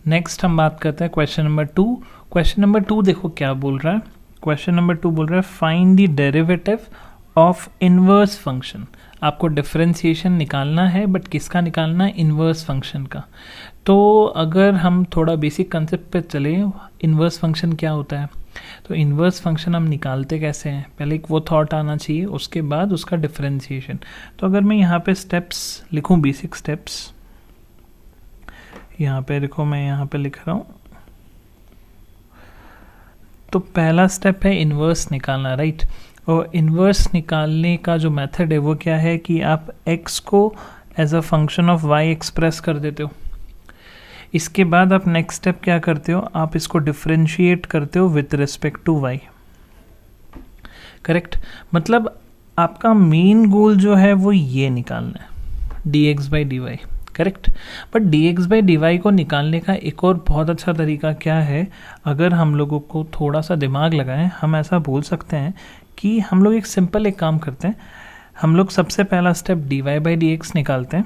Next हम बात करते हैं क्वेश्चन नंबर 2। क्वेश्चन नंबर 2 देखो क्या बोल रहा है। क्वेश्चन नंबर 2 बोल रहा है find the derivative of inverse function. आपको डिफरेंशिएशन निकालना है, बट किसका निकालना है? इनवर्स फंक्शन का। तो अगर हम थोड़ा बेसिक कंसेप्ट पे चले, इनवर्स फंक्शन क्या होता है, तो इनवर्स फंक्शन हम निकालते कैसे हैं, पहले एक वो थॉट आना चाहिए, उसके बाद उसका डिफरेंशिएशन। तो अगर मैं यहाँ पे स्टेप्स लिखूँ, बेसिक स्टेप्स, यहाँ पे देखो मैं यहाँ पे लिख रहा हूँ। तो पहला स्टेप है इन्वर्स निकालना, राइट। और इन्वर्स निकालने का जो मेथड है वो क्या है कि आप x को as a function of y express कर देते हो। इसके बाद आप नेक्स्ट स्टेप क्या करते हो, आप इसको डिफरेंशिएट करते हो with respect to y। Correct, मतलब आपका मेन गोल जो है वो ये निकालना है, dx/dy। करेक्ट, बट dx/dy को निकालने का एक और बहुत अच्छा तरीका क्या है, अगर हम लोगों को थोड़ा सा दिमाग लगाएं, हम ऐसा बोल सकते हैं कि हम लोग एक काम करते हैं। हम लोग सबसे पहला स्टेप dy/dx निकालते हैं,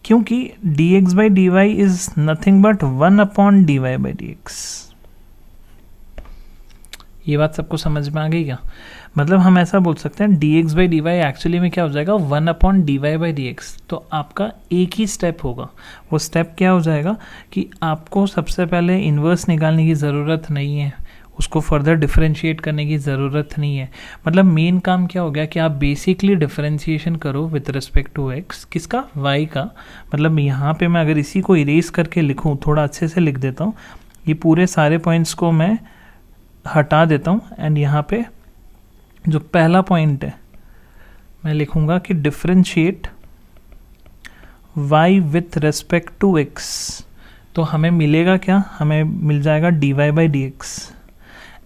क्योंकि dx/dy is nothing but 1/dy/dx। ये बात सबको समझ में आ गई क्या? मतलब हम ऐसा बोल सकते हैं dx/dy एक्चुअली में क्या हो जाएगा, 1/dy/dx। तो आपका एक ही स्टेप होगा, वो स्टेप क्या हो जाएगा कि आपको सबसे पहले इन्वर्स निकालने की ज़रूरत नहीं है, उसको फर्दर डिफरेंशिएट करने की ज़रूरत नहीं है। मतलब मेन काम क्या हो गया कि आप बेसिकली डिफरेंशिएशन करो विथ रिस्पेक्ट टू x, किसका? y का। मतलब यहाँ पे मैं अगर इसी को इरेज करके लिखूँ, थोड़ा अच्छे से लिख देता हूँ, ये पूरे सारे पॉइंट्स को मैं हटा देता हूँ, एंड यहाँ पे जो पहला पॉइंट है मैं लिखूंगा कि differentiate y with respect to x। तो हमें मिलेगा क्या, हमें मिल जाएगा dy/dx।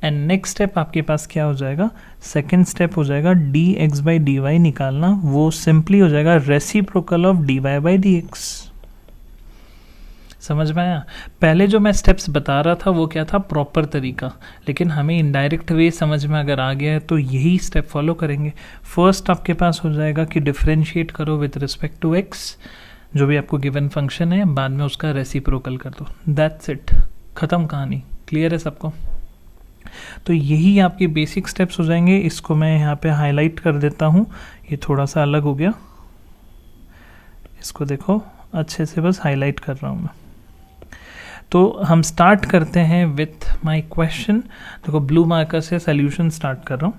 एंड नेक्स्ट स्टेप आपके पास क्या हो जाएगा, सेकेंड स्टेप हो जाएगा dx/dy निकालना। वो सिंपली हो जाएगा रेसिप्रोकल ऑफ dy/dx। समझ में आया? पहले जो मैं स्टेप्स बता रहा था वो क्या था, प्रॉपर तरीका, लेकिन हमें इनडायरेक्ट वे समझ में अगर आ गया है तो यही स्टेप फॉलो करेंगे। फर्स्ट आपके पास हो जाएगा कि डिफरेंशिएट करो विथ रिस्पेक्ट टू x, जो भी आपको गिवन फंक्शन है, बाद में उसका रेसिप्रोकल कर दो। दैट्स इट, ख़त्म कहानी। क्लियर है सबको? तो यही आपके बेसिक स्टेप्स हो जाएंगे। इसको मैं यहाँ पे हाईलाइट कर देता हूँ, ये थोड़ा सा अलग हो गया, इसको देखो अच्छे से बस हाईलाइट कर रहा हूँ मैं। तो हम स्टार्ट करते हैं विथ माय क्वेश्चन। देखो ब्लू मार्कर से सॉल्यूशन स्टार्ट कर रहा हूँ।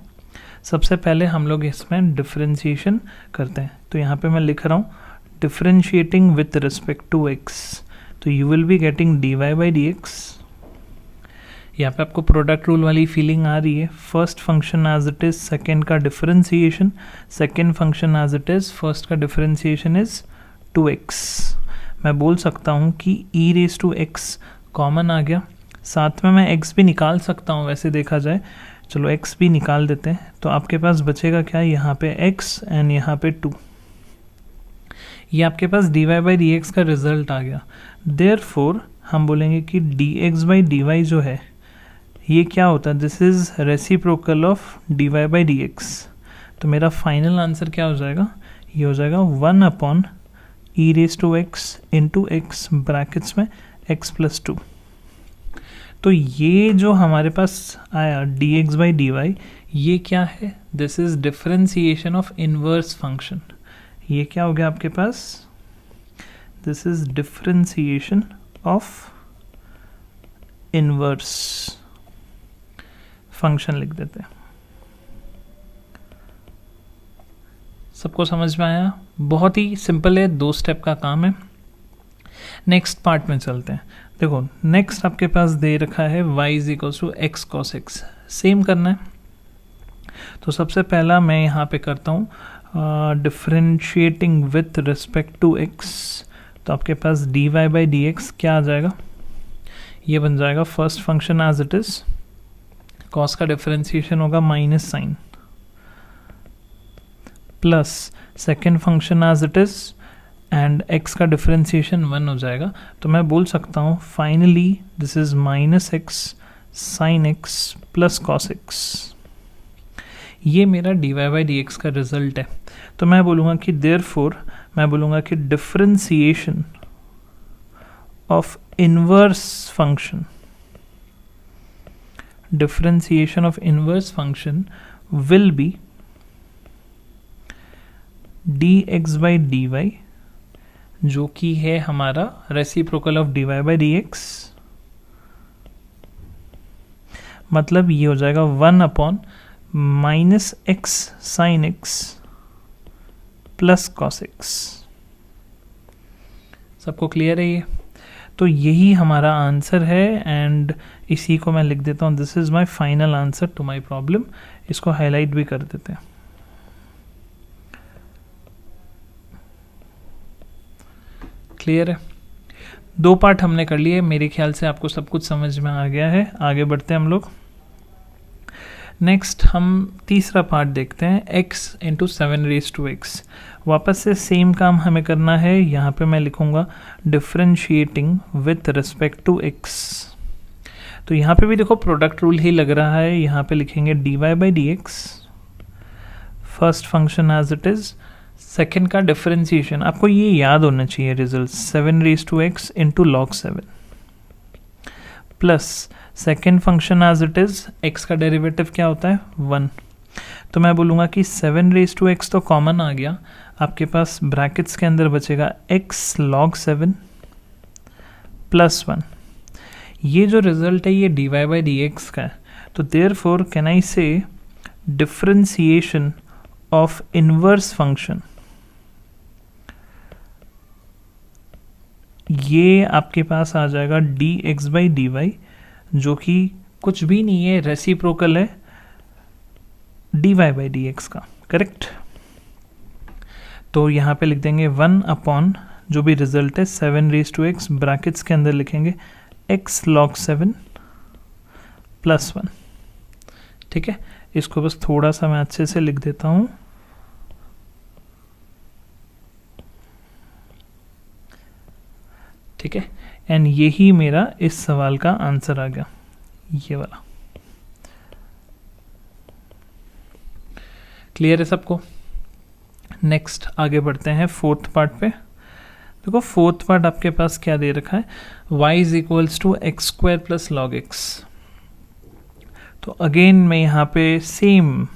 सबसे पहले हम लोग इसमें डिफरेंशिएशन करते हैं। तो यहाँ पे मैं लिख रहा हूँ differentiating with respect to x। तो you will be getting dy/dx। यहाँ पे आपको प्रोडक्ट रूल वाली फीलिंग आ रही है। First function as it is, second का differentiation, second function as it is, first का डिफरेंशिएशन इज 2x। मैं बोल सकता हूँ कि e⁻x कॉमन आ गया, साथ में मैं x भी निकाल सकता हूँ वैसे देखा जाए। चलो x भी निकाल देते हैं। तो आपके पास बचेगा क्या, यहाँ पे x एंड यहाँ पे 2। ये आपके पास dy/dx का रिजल्ट आ गया। देयरफॉर हम बोलेंगे कि dx/dy जो है ये क्या होता है, this is reciprocal of dy/dx। तो मेरा फाइनल आंसर क्या हो जाएगा, ये हो जाएगा 1/e⁻x इंटू x ब्रैकेट्स में x+2। तो ये जो हमारे पास आया dx/dy, ये क्या है, this is differentiation of inverse function. ये क्या हो गया आपके पास, this is differentiation of inverse function लिख देते हैं। सबको समझ में आया? बहुत ही सिंपल है, 2 स्टेप का काम है। नेक्स्ट पार्ट में चलते हैं। देखो नेक्स्ट आपके पास दे रखा है y = x cos x। Same करना है। तो सबसे पहला मैं यहाँ पे करता हूँ differentiating with respect to x। तो आपके पास dy/dx क्या आ जाएगा, ये बन जाएगा first function as it is, cos का डिफरेंशिएशन होगा minus sine, plus second function as it is and x का डिफरेंशिएशन 1 हो जाएगा। तो मैं बोल सकता हूँ finally this is -x sin x plus cos x। ये मेरा dy/dx का रिजल्ट है। तो मैं बोलूँगा कि देयरफॉर मैं बोलूँगा कि differentiation of inverse function, differentiation of inverse function will be dx by dy, जो कि है हमारा reciprocal of dy by dx, मतलब ये हो जाएगा 1 upon minus x sine x plus cos x. सबको क्लियर है ये? तो यही हमारा आंसर है एंड इसी को मैं लिख देता हूँ, this is my final answer to my problem. इसको हाईलाइट भी कर देते हैं। क्लियर है? 2 पार्ट हमने कर लिए, मेरे ख्याल से आपको सब कुछ समझ में आ गया है। आगे बढ़ते हैं हम लोग। नेक्स्ट हम तीसरा पार्ट देखते हैं, x इंटू 7⁻⁴। वापस से सेम काम हमें करना है। यहाँ पे मैं लिखूँगा differentiating with respect to x। तो यहाँ पे भी देखो प्रोडक्ट रूल ही लग रहा है। यहाँ पे लिखेंगे dy by dx, first function as it is, second का डिफरेंशिएशन, आपको ये याद होना चाहिए result, 7⁻x into log 7 plus second function as it is, x का डेरिवेटिव क्या होता है 1। तो मैं बोलूँगा कि 7⁻x तो कॉमन आ गया, आपके पास ब्रैकेट्स के अंदर बचेगा x log 7 प्लस 1। ये जो रिजल्ट है ये dy by dx का है। तो देयरफॉर कैन आई से डिफरेंशिएशन ऑफ इनवर्स फंक्शन, ये आपके पास आ जाएगा dx by dy, जो कि कुछ भी नहीं है, रेसिप्रोकल है dy by dx का, करेक्ट। तो यहाँ पे लिख देंगे 1 अपॉन जो भी रिजल्ट है 7⁻x, ब्रैकेट्स के अंदर लिखेंगे x log 7 प्लस 1। ठीक है, इसको बस थोड़ा सा मैं अच्छे से लिख देता हूँ। ठीक है, एंड यही मेरा इस सवाल का आंसर आ गया, ये वाला। क्लियर है सबको? नेक्स्ट आगे बढ़ते हैं फोर्थ पार्ट पे। देखो फोर्थ पार्ट आपके पास क्या दे रखा है, y is equals to x square plus log x. तो अगेन मैं यहाँ पे same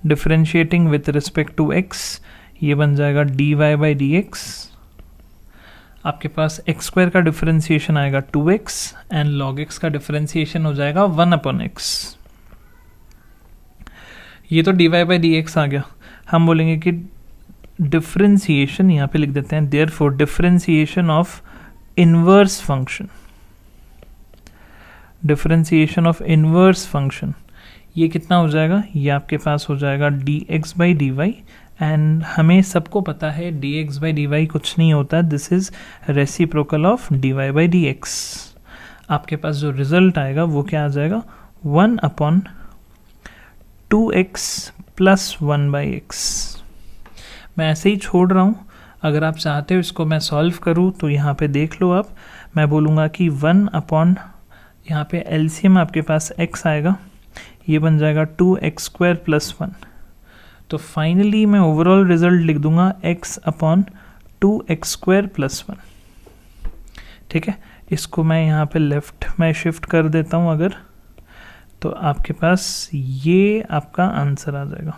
differentiating with respect to x, ये बन जाएगा dy by dx। आपके पास एक्स स्क्वायर का डिफरेंशिएशन आएगा 2x एंड log x का डिफरेंशिएशन हो जाएगा 1 अपॉन x। ये तो dy by dx आ गया। हम बोलेंगे कि डिफरेंशिएशन, यहाँ पे लिख देते हैं therefore differentiation of inverse function, differentiation of inverse function, ये कितना हो जाएगा, ये आपके पास हो जाएगा dx by dy। एंड हमें सबको पता है dx by dy कुछ नहीं होता, this is reciprocal of dy by dx। आपके पास जो रिजल्ट आएगा वो क्या आ जाएगा, 1 upon 2x plus 1 by x। मैं ऐसे ही छोड़ रहा हूँ, अगर आप चाहते हो इसको मैं सॉल्व करूँ तो यहाँ पे देख लो आप। मैं बोलूँगा कि 1 अपॉन, यहाँ पे एलसीएम आपके पास x आएगा, ये बन जाएगा 2x स्क्वायर प्लस 1। तो फाइनली मैं ओवरऑल रिजल्ट लिख दूंगा x upon 2x square plus 1। ठीक है, इसको मैं यहाँ पे लेफ्ट में शिफ्ट कर देता हूँ अगर, तो आपके पास ये आपका आंसर आ जाएगा।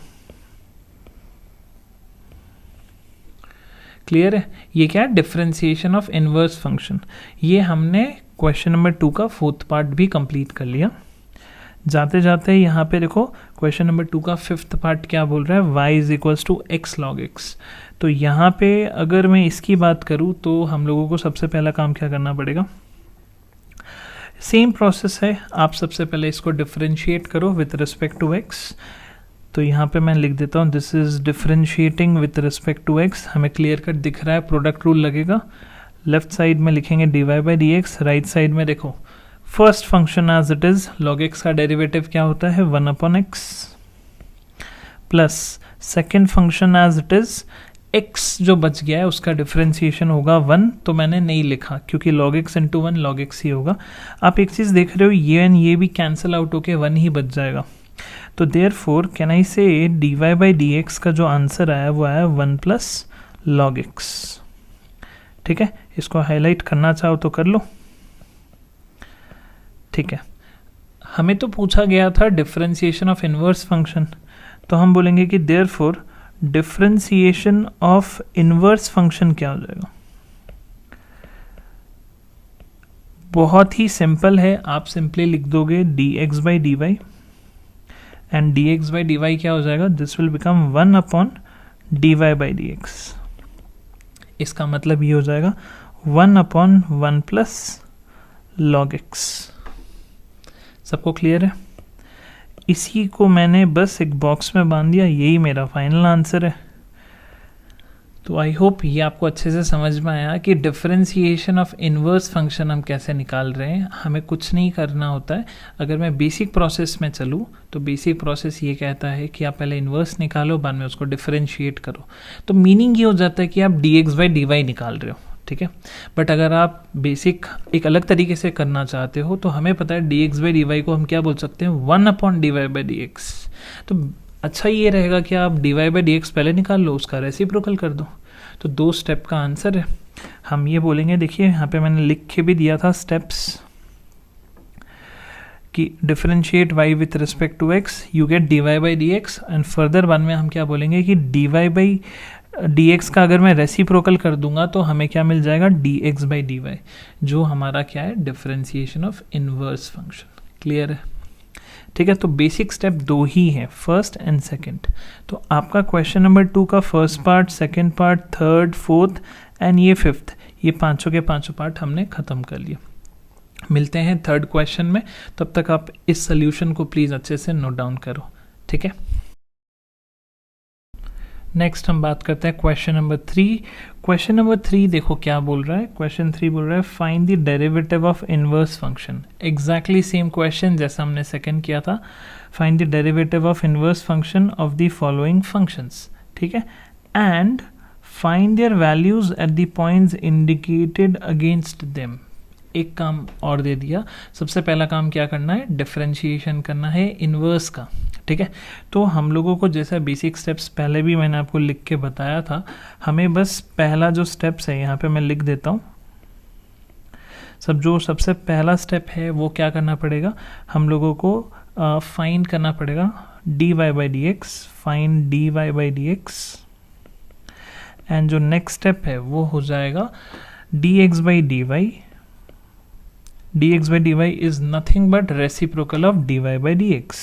क्लियर है? ये क्या है, डिफरेंशिएशन ऑफ इनवर्स फंक्शन। ये हमने क्वेश्चन नंबर 2 का फोर्थ पार्ट भी कंप्लीट कर लिया। जाते जाते यहाँ पे देखो क्वेश्चन नंबर 2 का फिफ्थ पार्ट क्या बोल रहा है, y is equals to x log x. तो यहाँ पे अगर मैं इसकी बात करूँ तो हम लोगों को सबसे पहला काम क्या करना पड़ेगा, सेम प्रोसेस है। आप सबसे पहले इसको डिफरेंशिएट करो विथ रिस्पेक्ट टू x। तो यहाँ पे मैं लिख देता हूँ this is differentiating with respect to x। हमें क्लियर कट दिख रहा है, प्रोडक्ट रूल लगेगा। लेफ्ट साइड में लिखेंगे dy by dx, right side में देखो first function as it is, log x का डेरिवेटिव क्या होता है 1 upon x, plus second function as it is, x जो बच गया है उसका डिफरेंशिएशन होगा 1। तो मैंने नहीं लिखा क्योंकि log x into 1 log x ही होगा। आप एक चीज़ देख रहे हो, ये एंड ये भी कैंसिल आउट होके 1 ही बच जाएगा। तो देयरफॉर कैन आई से dy by dx का जो आंसर आया वो आया 1 प्लस log x। ठीक है, इसको हाईलाइट करना चाहो तो कर लो। ठीक है, हमें तो पूछा गया था डिफरेंशिएशन ऑफ इनवर्स फंक्शन, तो हम बोलेंगे कि therefore differentiation of inverse function क्या हो जाएगा। बहुत ही सिंपल है, आप सिंपली लिख दोगे dx by d y, and dx by d y क्या हो जाएगा, this will become 1 upon d Y by D x. इसका मतलब ये हो जाएगा 1 अपॉन 1 प्लस लॉग एक्स। सबको क्लियर है? इसी को मैंने बस एक बॉक्स में बांध दिया, यही मेरा फाइनल आंसर है। तो आई होप ये आपको अच्छे से समझ में आया कि डिफरेंशिएशन ऑफ इनवर्स फंक्शन हम कैसे निकाल रहे हैं। हमें कुछ नहीं करना होता है। अगर मैं बेसिक प्रोसेस में चलूँ तो बेसिक प्रोसेस ये कहता है कि आप पहले इनवर्स निकालो, बाद में उसको डिफरेंशिएट करो। तो मीनिंग ये हो जाता है कि आप dx बाई डी वाई निकाल रहे हो, ठीक है। बट अगर आप बेसिक एक अलग तरीके से करना चाहते हो तो हमें पता है dx बाई डी वाई को हम क्या बोल सकते हैं, 1 upon d Y by D x. तो अच्छा ये रहेगा कि आप d Y by D x पहले निकाल लो, उसका रेसिप्रोकल कर दो। तो 2 स्टेप का आंसर है। हम ये बोलेंगे, देखिए यहाँ पे मैंने लिख के भी दिया था स्टेप्स कि differentiate y with respect to x, you get d Y by D x. And further one में हम क्या बोलेंगे कि d Y by D x का अगर मैं रेसिप्रोकल कर दूंगा तो हमें क्या मिल जाएगा, d x by d y, जो हमारा क्या है, differentiation of inverse function. Clear है? ठीक है, तो बेसिक स्टेप 2 ही है, फर्स्ट एंड सेकंड। तो आपका क्वेश्चन नंबर 2 का first part, second part, third, fourth and ये फिफ्थ, ये पांचों के पांचों पार्ट हमने खत्म कर लिए। मिलते हैं थर्ड क्वेश्चन में, तब तक आप इस सोल्यूशन को प्लीज अच्छे से नोट डाउन करो। ठीक है, नेक्स्ट हम बात करते हैं क्वेश्चन नंबर 3। क्वेश्चन नंबर 3 देखो क्या बोल रहा है। क्वेश्चन 3 बोल रहा है find the derivative of inverse function. Exactly same question जैसा हमने सेकंड किया था। Find the derivative of inverse function of the following functions, ठीक है, and find there values at the points indicated against them. एक काम और दे दिया। सबसे पहला काम क्या करना है, डिफरेंशिएशन करना है इनवर्स का। ठीक है, तो हम लोगों को जैसा बेसिक स्टेप्स पहले भी मैंने आपको लिख के बताया था, हमें बस पहला जो स्टेप्स है यहाँ पे मैं लिख देता हूँ। जो सबसे पहला स्टेप है वो क्या करना पड़ेगा, हम लोगों को फाइंड करना पड़ेगा d Y by D x, find d Y by D x. And जो नेक्स्ट स्टेप है वो हो जाएगा d x by d y. dx by dy is nothing but reciprocal of dy by dx।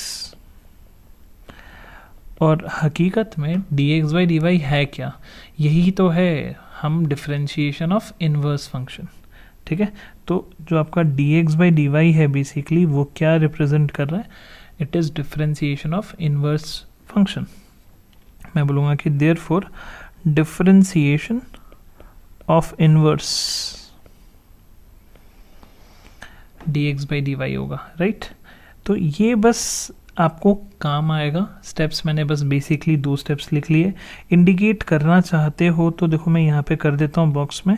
और हकीकत में dx by dy है क्या, यही तो है हम डिफरेंशिएशन ऑफ इनवर्स फंक्शन। ठीक है, तो जो आपका dx by dy है बेसिकली वो क्या रिप्रेजेंट कर रहा है, it is differentiation of inverse function. मैं बोलूँगा कि therefore differentiation of inverse dx by d y होगा, राइट। तो ये बस आपको काम आएगा। स्टेप्स मैंने बस बेसिकली 2 स्टेप्स लिख लिए। इंडिकेट करना चाहते हो तो देखो मैं यहाँ पे कर देता हूँ बॉक्स में।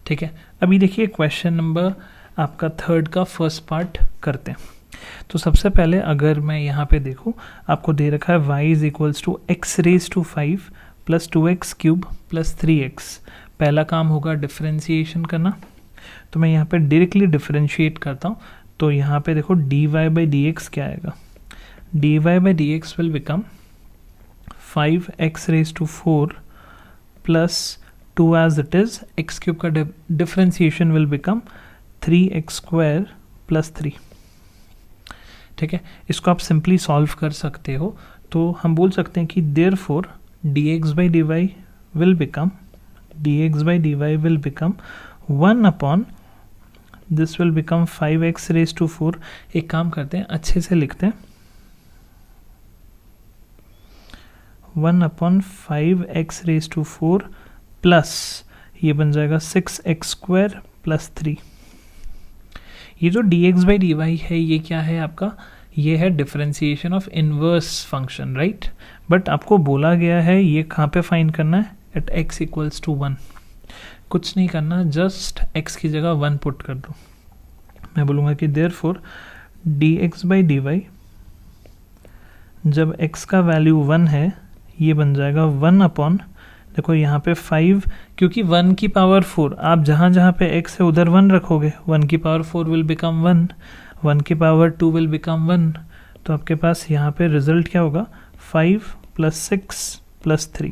ठीक है, अभी देखिए क्वेश्चन नंबर आपका थर्ड का फर्स्ट पार्ट करते हैं। तो सबसे पहले अगर मैं यहाँ पे देखूँ, आपको दे रखा है y is equals to x raise to 5 plus 2x cube plus 3x। पहला काम होगा डिफरेंशिएशन करना, तो मैं यहाँ पे डायरेक्टली डिफरेंशिएट करता हूँ। तो यहाँ पे देखो D Y by D X क्या आएगा, D Y by D X will become 5x raise to 4 plus 2 as it is, X cube का differentiation will become 3x square plus 3। ठीक है, इसको आप सिंपली सॉल्व कर सकते हो। तो हम बोल सकते हैं कि therefore dx by d y will become dx by dy will become 1 upon this will become 5x raised to 4। एक काम करते हैं, अच्छे से लिखते हैं, 1 upon 5x raised to 4 plus ये बन जाएगा 6x स्क्वायर प्लस 3। ये जो dx by dy है ये क्या है आपका, ये है differentiation of inverse function, right. But आपको बोला गया है ये कहाँ पे फाइंड करना है, एट x इक्वल्स टू 1। कुछ नहीं करना, जस्ट x की जगह 1 पुट कर दो। मैं बोलूँगा कि therefore dx by d y, जब x का वैल्यू 1 है ये बन जाएगा 1 अपॉन, देखो यहाँ पे 5, क्योंकि 1 की पावर 4, आप जहाँ जहाँ पे x है उधर 1 रखोगे, 1 की पावर 4 विल बिकम 1, 1 की पावर 2 विल बिकम 1, तो आपके पास यहाँ पे रिजल्ट क्या होगा, 5 + 6 + 3।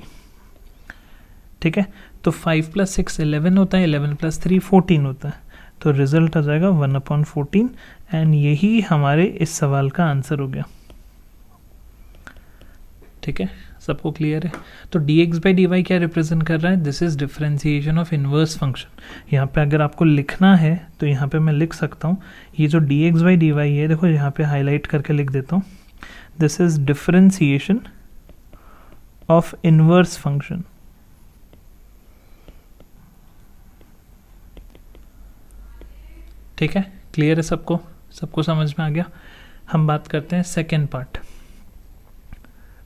ठीक है, तो 5 + 6 11 होता है, 11 + 3 14 होता है, तो रिजल्ट आ जाएगा 1/14 एंड यही हमारे इस सवाल का आंसर हो गया। ठीक है, सबको क्लियर है? तो dx/dy क्या रिप्रेजेंट कर रहा है, this is differentiation of inverse function. यहाँ पे अगर आपको लिखना है तो यहाँ पे मैं लिख सकता हूँ, ये जो dx/dy है, देखो यहाँ पे हाईलाइट करके लिख देता हूँ, this is differentiation of inverse function. ठीक है, क्लियर है सबको? सबको समझ में आ गया? हम बात करते हैं सेकेंड पार्ट।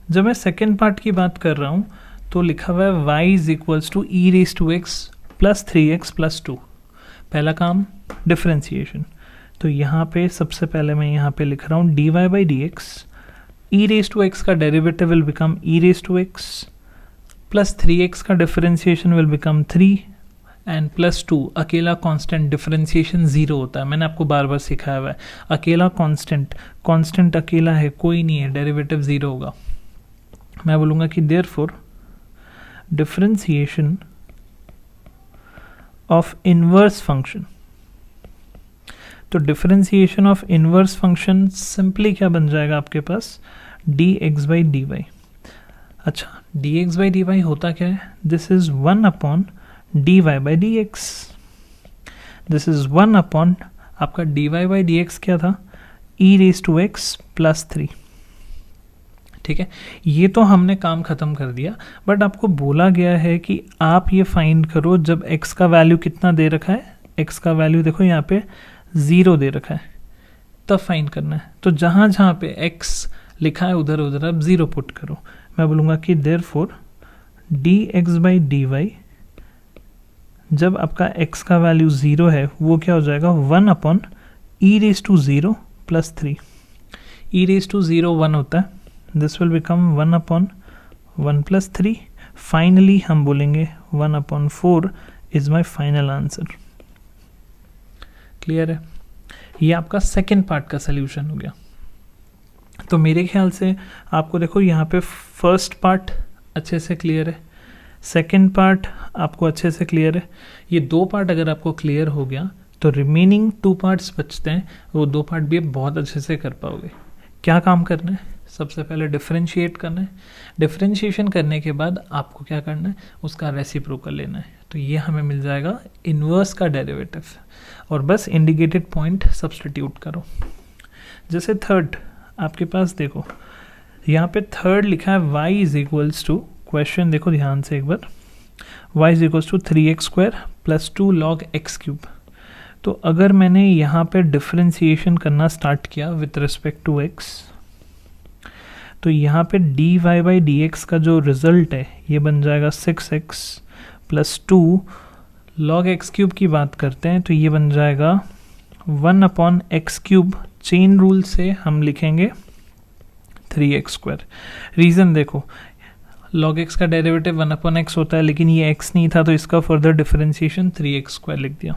जब मैं सेकेंड पार्ट की बात कर रहा हूँ तो लिखा हुआ है y = e⁻x + 3x + 2। पहला काम डिफरेंशिएशन, तो यहाँ पे सबसे पहले मैं यहाँ पे लिख रहा हूँ dy/dx, e⁻x का derivative will become e⁻x + 3x का डिफरेंशिएशन विल बिकम 3 एंड +2 अकेला कांस्टेंट, डिफरेंशिएशन 0 होता है, मैंने आपको बार बार सिखाया हुआ है, अकेला कांस्टेंट अकेला है, कोई नहीं है, डेरिवेटिव 0 होगा। मैं बोलूँगा कि therefore differentiation of inverse function, तो differentiation of inverse function simply क्या बन जाएगा आपके पास, dx/dy। अच्छा, dx/dy होता क्या है, this is 1/dy/dx, this is 1/ आपका dy/dx क्या था, e⁻x + 3। ठीक है, ये तो हमने काम ख़त्म कर दिया, बट आपको बोला गया है कि आप ये फाइंड करो जब x का वैल्यू कितना दे रखा है, x का वैल्यू देखो यहाँ पे 0 दे रखा है, तब फाइंड करना है। तो जहाँ जहाँ पे x लिखा है उधर उधर आप 0 पुट करो। मैं बोलूँगा कि देयरफॉर dx/dy जब आपका x का वैल्यू 0 है वो क्या हो जाएगा, 1/e⁻0 + 3। e⁻0 1 होता है, दिस विल बिकम 1/1 + 3। फाइनली हम बोलेंगे 1/4 is my final answer. Clear है? ये आपका सेकेंड पार्ट का सल्यूशन हो गया। तो मेरे ख्याल से आपको देखो यहाँ पे फर्स्ट पार्ट अच्छे से क्लियर है, सेकेंड पार्ट आपको अच्छे से क्लियर है। ये 2 पार्ट अगर आपको क्लियर हो गया तो रिमेनिंग 2 पार्ट्स बचते हैं, वो 2 पार्ट भी बहुत अच्छे से कर पाओगे। क्या काम करना है, सबसे पहले डिफरेंशिएट करना है, डिफरेंशिएशन करने के बाद आपको क्या करना है, उसका रेसिप्रोकल लेना है, तो ये हमें मिल जाएगा इन्वर्स का डेरिवेटिव, और बस इंडिकेटेड पॉइंट सब्स्टिट्यूट करो। जैसे थर्ड आपके पास देखो यहाँ पे थर्ड लिखा है y = क्वेश्चन देखो ध्यान से एक बार, y = 3x² + 2 log x³। तो अगर मैंने यहाँ पे डिफरेंशिएशन करना स्टार्ट किया विथ रिस्पेक्ट टू x, तो यहाँ पे dy/dx का जो रिजल्ट है ये बन जाएगा 6x + 2 log x³ की बात करते हैं तो ये बन जाएगा 1/x³। चेन रूल से हम लिखेंगे 3x²। रीज़न देखो, log x का डेरिवेटिव 1/x होता है, लेकिन ये x नहीं था तो इसका फर्दर डिफरेंशिएशन 3x² लिख दिया।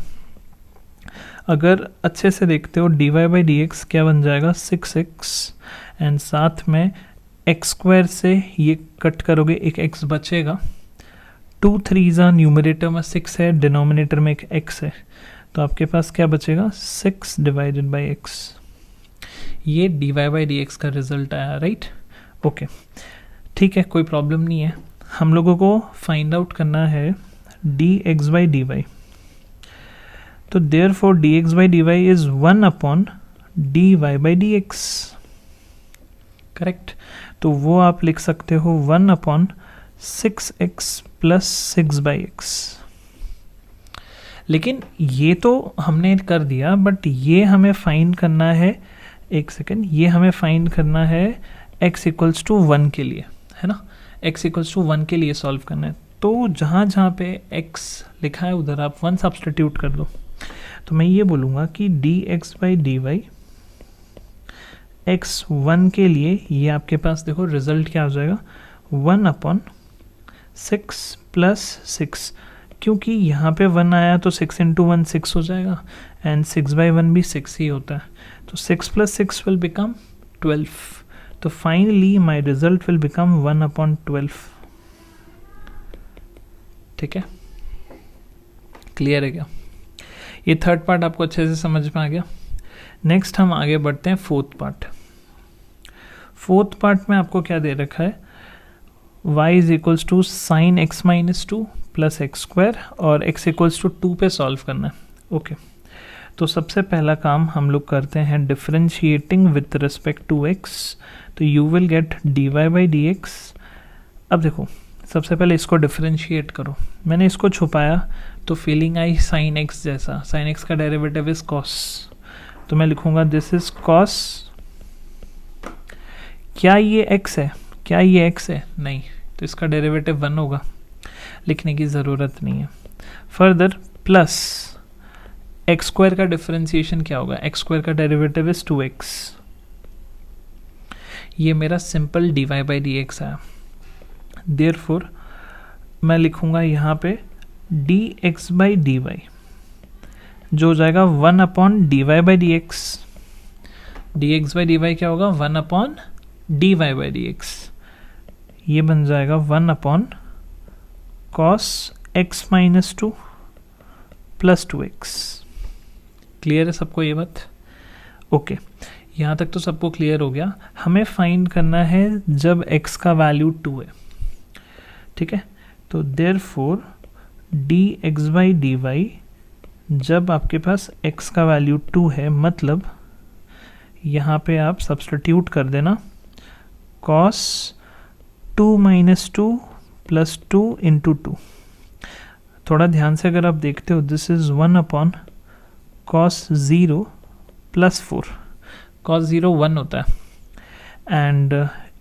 अगर अच्छे से देखते हो dy/dx क्या बन जाएगा, 6x एंड साथ में x² से ये कट करोगे, एक x बचेगा, 2 3 न्यूमरेटर में 6 है, डिनोमिनेटर में एक x है, तो आपके पास क्या बचेगा, 6/x। ये dy/dx का रिजल्ट आया, राइट? ओके, ठीक है, कोई प्रॉब्लम नहीं है। हम लोगों को फाइंड आउट करना है dx/dy, तो therefore dx/dy is 1/dy/dx, correct? तो वो आप लिख सकते हो 1/6x + 6/x। लेकिन ये तो हमने कर दिया, बट ये हमें फाइंड करना है, एक सेकेंड, ये हमें फाइंड करना है x = 1 के लिए, है ना? x = 1 के लिए सॉल्व करना है, तो जहाँ जहाँ पे x लिखा है उधर आप 1 सब्स्टिट्यूट कर दो। तो मैं ये बोलूँगा कि dx/dy x 1 के लिए ये आपके पास देखो रिजल्ट क्या हो जाएगा, 1/6 6 प्लस 6, क्योंकि यहाँ पे 1 आया तो 6 इंटू 1 6 हो जाएगा, एंड 6/1 भी 6 ही होता है, तो 6 प्लस 6 विल बिकम 12. तो finally my result will become 1/12. ठीक है, क्लियर है क्या? ये थर्ड पार्ट आपको अच्छे से समझ में आ गया. नेक्स्ट हम आगे बढ़ते हैं फोर्थ पार्ट. फोर्थ पार्ट में आपको क्या दे रखा है, y is equals to sine x minus 2 plus x square और x इक्वल्स टू 2 पे सॉल्व करना है. ओके, तो सबसे पहला काम हम लोग करते हैं differentiating with respect to x. तो you will get dy by D x. अब देखो, सबसे पहले इसको डिफरेंशिएट करो. मैंने इसको छुपाया तो फीलिंग आई साइन x जैसा. साइन x का डेरिवेटिव इज cos, तो मैं लिखूंगा दिस इज cos. क्या ये x है? क्या ये x है? नहीं, तो इसका डेरिवेटिव 1 होगा, लिखने की ज़रूरत नहीं है. फर्दर प्लस एक्स स्क्वायर का डिफरेंशिएशन क्या होगा? एक्स स्क्वायर का डेरिवेटिव इज 2x. ये मेरा simple dy by D x आया. देयरफॉर मैं लिखूंगा यहाँ पे dx बाई डी वाई, जो हो जाएगा 1 upon dy by D x. dx by d y क्या होगा? 1 upon dy by D x. ये बन जाएगा 1 upon cos x minus 2 plus 2x. Clear है सबको ये बात? ओके, यहाँ तक तो सबको क्लियर हो गया. हमें फाइंड करना है जब x का वैल्यू 2 है. ठीक है, तो therefore dx by d y जब आपके पास x का वैल्यू 2 है, मतलब यहाँ पे आप सब्स्टिट्यूट कर देना cos 2 माइनस 2 प्लस 2 इंटू 2. थोड़ा ध्यान से अगर आप देखते हो, this is 1 upon cos 0 plus 4. cos 0 1 होता है, एंड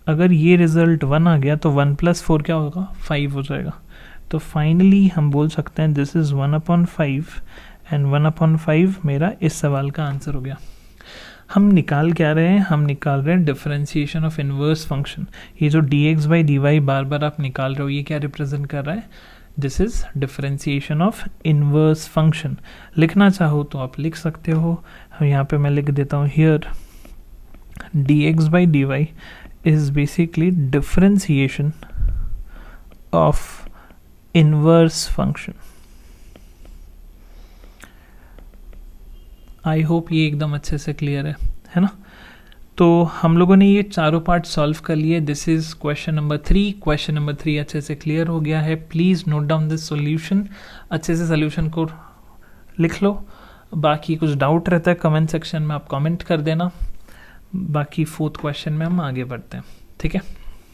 अगर ये रिजल्ट 1 आ गया तो 1 प्लस 4 क्या होगा? 5 हो जाएगा. तो फाइनली हम बोल सकते हैं दिस इज़ 1/5, एंड 1/5 मेरा इस सवाल का आंसर हो गया. हम निकाल क्या रहे हैं? हम निकाल रहे हैं डिफरेंशिएशन ऑफ इन्वर्स फंक्शन. ये जो dx बाई डी वाई बार बार आप निकाल रहे हो, ये क्या रिप्रेजेंट कर रहा है? This is differentiation of inverse function. लिखना चाहो तो आप लिख सकते हो. यहाँ पे मैं लिख देता हूँ, here dx by d y is basically differentiation of inverse function. I hope ये एकदम अच्छे से क्लियर है ना? तो हम लोगों ने ये चारों पार्ट सॉल्व कर लिए. This is question number 3. Question number 3 अच्छे से क्लियर हो गया है. Please note down this solution. अच्छे से सॉल्यूशन को लिख लो. बाकी कुछ डाउट रहता है कमेंट सेक्शन में आप कमेंट कर देना. बाकी फोर्थ क्वेश्चन में हम आगे बढ़ते हैं. ठीक है.